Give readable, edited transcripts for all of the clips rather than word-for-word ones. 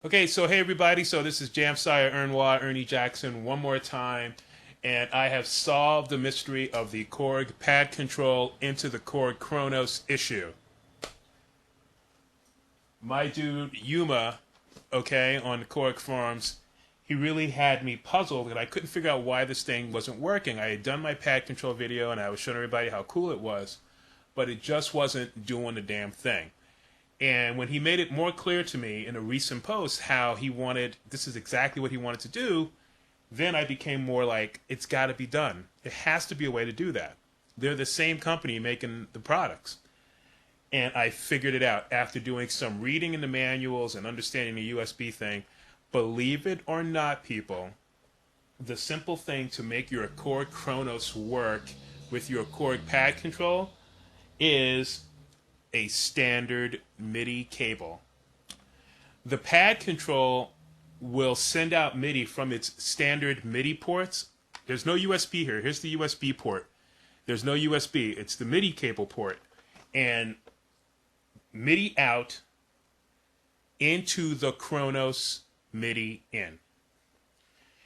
Okay, so hey everybody, so this is Jamsire Ernie Jackson one more time, and I have solved the mystery of the Korg padKontrol into the Korg Kronos issue. My dude Yuma, okay, on the Korg forums, he really had me puzzled and I couldn't figure out why this thing wasn't working. I had done my padKontrol video and I was showing everybody how cool it was, but it just wasn't doing the damn thing. And when he made it more clear to me in a recent post how he wanted, this is exactly what he wanted to do, then I became more like, it's got to be done. There has to be a way to do that. They're the same company making the products. And I figured it out after doing some reading in the manuals and understanding the USB thing. Believe it or not, people, the simple thing to make your Korg Kronos work with your Korg padKontrol is a standard Midi cable. The padKontrol will send out Midi from its standard Midi ports. There's no USB here. Here's the USB port. There's no USB. It's the Midi cable port. And Midi out into the Kronos Midi in.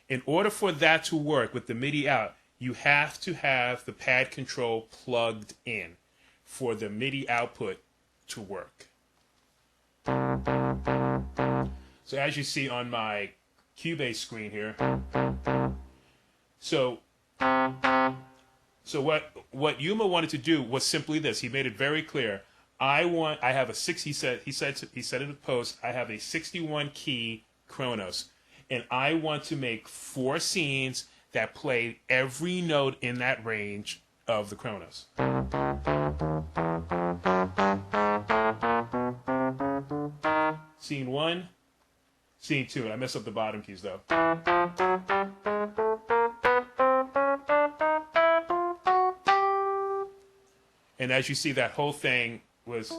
In order for that to work with the Midi out, you have to have the padKontrol plugged in for the Midi output to work. So as you see on my Cubase screen here, so what Yuma wanted to do was simply this. He made it very clear. I have a he said in the post, I have a 61 key Kronos, and I want to make 4 scenes that play every note in that range of the Kronos. Scene 1, scene 2, and I messed up the bottom keys though. And as you see, that whole thing was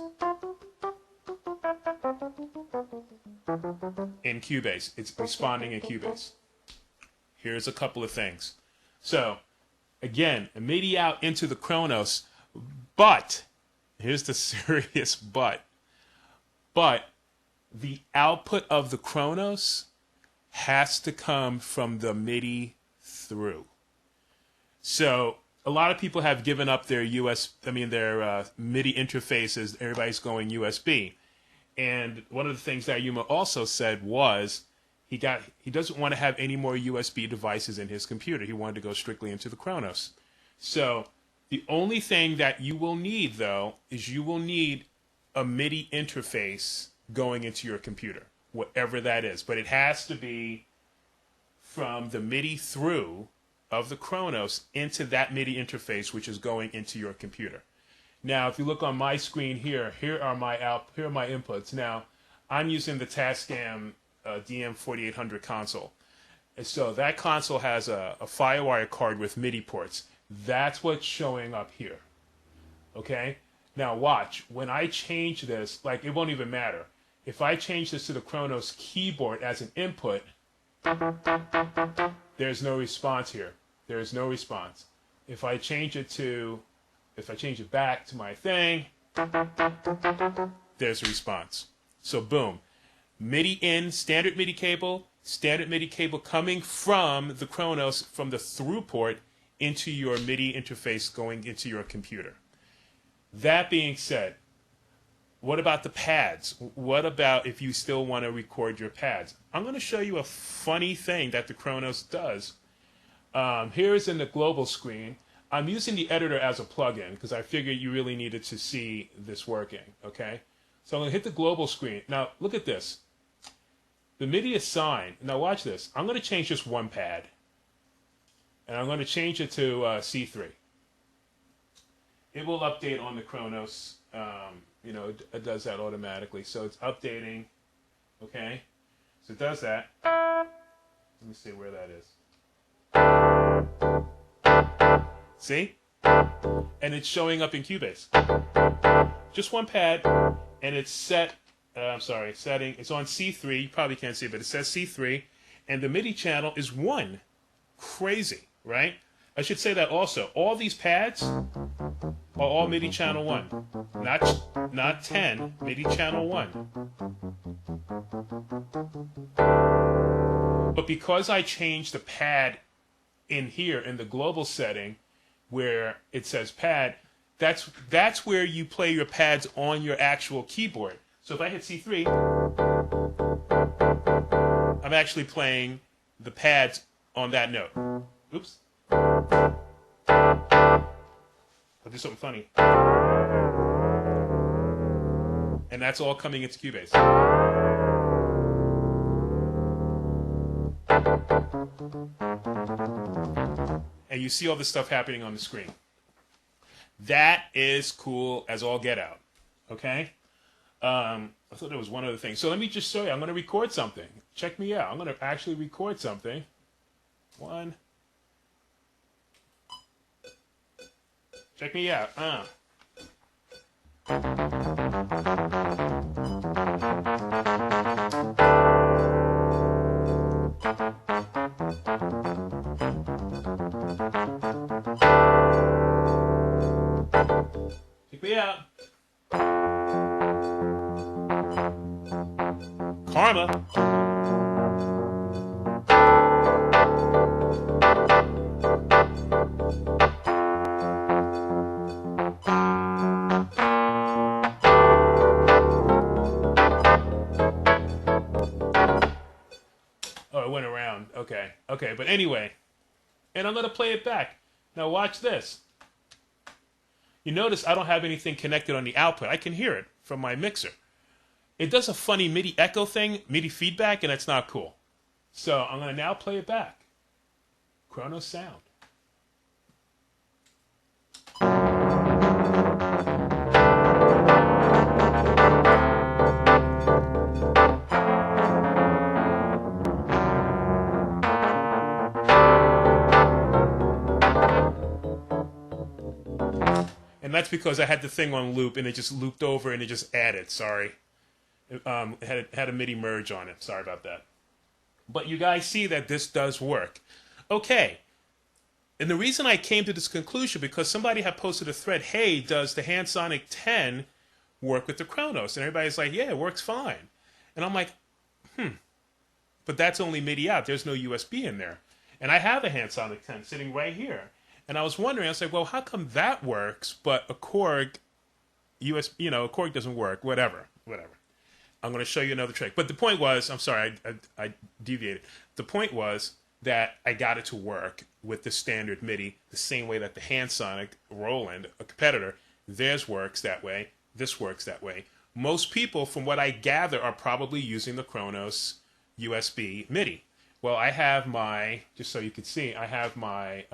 in Cubase. It's responding in Cubase. Here's a couple of things. So, again, a Midi out into the Kronos, but, here's the serious but the output of the Kronos has to come from the Midi through. So, a lot of people have given up their their MIDI interfaces. Everybody's going USB. And one of the things that Yuma also said was he doesn't want to have any more USB devices in his computer. He wanted to go strictly into the Kronos. So the only thing that you will need, though, is you will need a MIDI interface going into your computer, whatever that is. But it has to be from the MIDI through of the Kronos into that MIDI interface, which is going into your computer. Now, if you look on my screen here, here are my inputs. Now, I'm using the Tascam DM4800 console. And so that console has a FireWire card with MIDI ports. That's what's showing up here. Okay? Now watch. When I change this, like, it won't even matter. If I change this to the Kronos keyboard as an input, there's no response here. There is no response. If I change it back to my thing, there's a response. So boom. MIDI in, standard MIDI cable coming from the Kronos, from the through port into your MIDI interface going into your computer. That being said, what about the pads? What about if you still want to record your pads? I'm going to show you a funny thing that the Kronos does. Here's in the global screen. I'm using the editor as a plugin because I figured you really needed to see this working, okay? So I'm going to hit the global screen. Now, look at this. The MIDI assign. Now, watch this. I'm going to change just one pad. And I'm going to change it to C3. It will update on the Kronos. It does that automatically. So it's updating, okay? So it does that. Let me see where that is. See? And it's showing up in Cubase. Just one pad, and it's set, setting, it's on C3, you probably can't see it, but it says C3, and the MIDI channel is 1. Crazy, right? I should say that also. All these pads, all MIDI channel 1. Not 10, MIDI channel 1. But because I changed the pad in here in the global setting where it says pad, that's where you play your pads on your actual keyboard. So if I hit C3, I'm actually playing the pads on that note. Oops. I'll do something funny. And that's all coming into Cubase. And you see all this stuff happening on the screen. That is cool as all get out. Okay? I thought there was one other thing. So let me just show you. I'm going to record something. Check me out. I'm going to actually record something. One. Check me out. Check me out. Karma. Oh, it went around. Okay. Okay, but anyway. And I'm going to play it back. Now watch this. You notice I don't have anything connected on the output. I can hear it from my mixer. It does a funny MIDI echo thing, MIDI feedback, and it's not cool. So I'm going to now play it back. Kronos sound. And that's because I had the thing on loop, and it just looped over, and it just added. Sorry. It had a MIDI merge on it. Sorry about that. But you guys see that this does work. Okay. And the reason I came to this conclusion, because somebody had posted a thread, hey, does the Hansonic 10 work with the Kronos? And everybody's like, yeah, it works fine. And I'm like, but that's only MIDI out. There's no USB in there. And I have a Hansonic 10 sitting right here. And I was wondering, I was like, well, how come that works, but a Korg a Korg doesn't work? Whatever. I'm going to show you another trick. But the point was, I'm sorry, I deviated. The point was that I got it to work with the standard MIDI the same way that the Hansonic Roland, a competitor, theirs works that way. This works that way. Most people, from what I gather, are probably using the Kronos USB MIDI. Well, I have my, just so you can see, I have my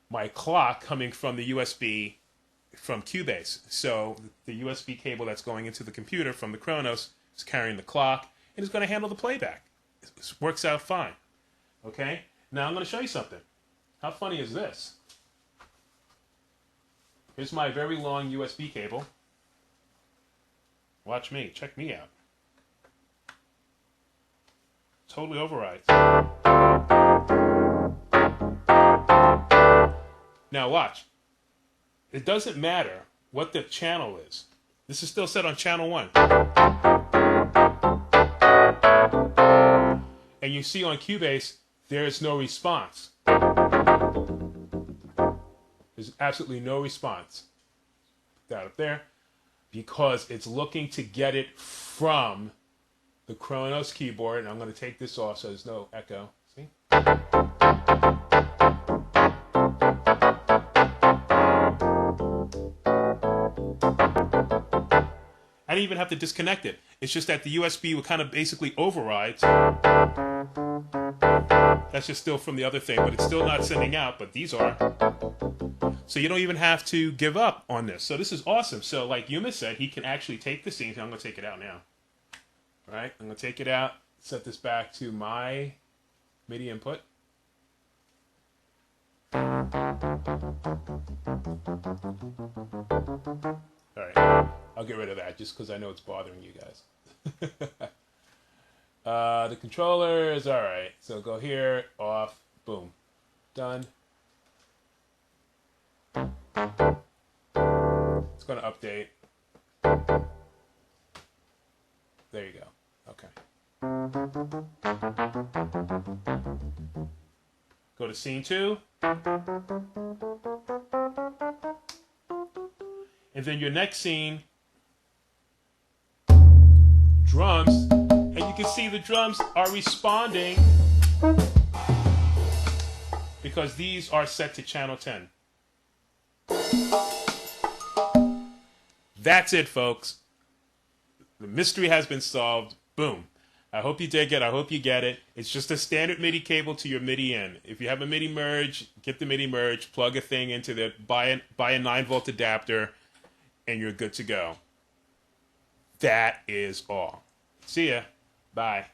my clock coming from the USB from Cubase. So the USB cable that's going into the computer from the Kronos is carrying the clock and is going to handle the playback. It works out fine. Okay? Now I'm going to show you something. How funny is this? Here's my very long USB cable. Watch me. Check me out. Totally overrides. Now watch. It doesn't matter what the channel is. This is still set on channel 1. And you see on Cubase, there is no response. There's absolutely no response. Put that up there. Because it's looking to get it from the Kronos keyboard. And I'm going to take this off so there's no echo. See? I didn't even have to disconnect it. It's just that the USB would kind of basically override. That's just still from the other thing, but it's still not sending out, but these are. So you don't even have to give up on this. So this is awesome. So like Yuma said, he can actually take the scene. I'm going to take it out now. All right, I'm going to take it out, set this back to my MIDI input. All right, I'll get rid of that just because I know it's bothering you guys. The controller is all right. So go here, off, boom, done. going to update. There you go. Okay. Go to scene 2. And then your next scene, drums, and you can see the drums are responding because these are set to channel 10. That's it, folks. The mystery has been solved. Boom. I hope you dig it. I hope you get it. It's just a standard MIDI cable to your MIDI in. If you have a MIDI merge, get the MIDI merge, plug a thing into the, buy a 9-volt adapter, and you're good to go. That is all. See ya. Bye.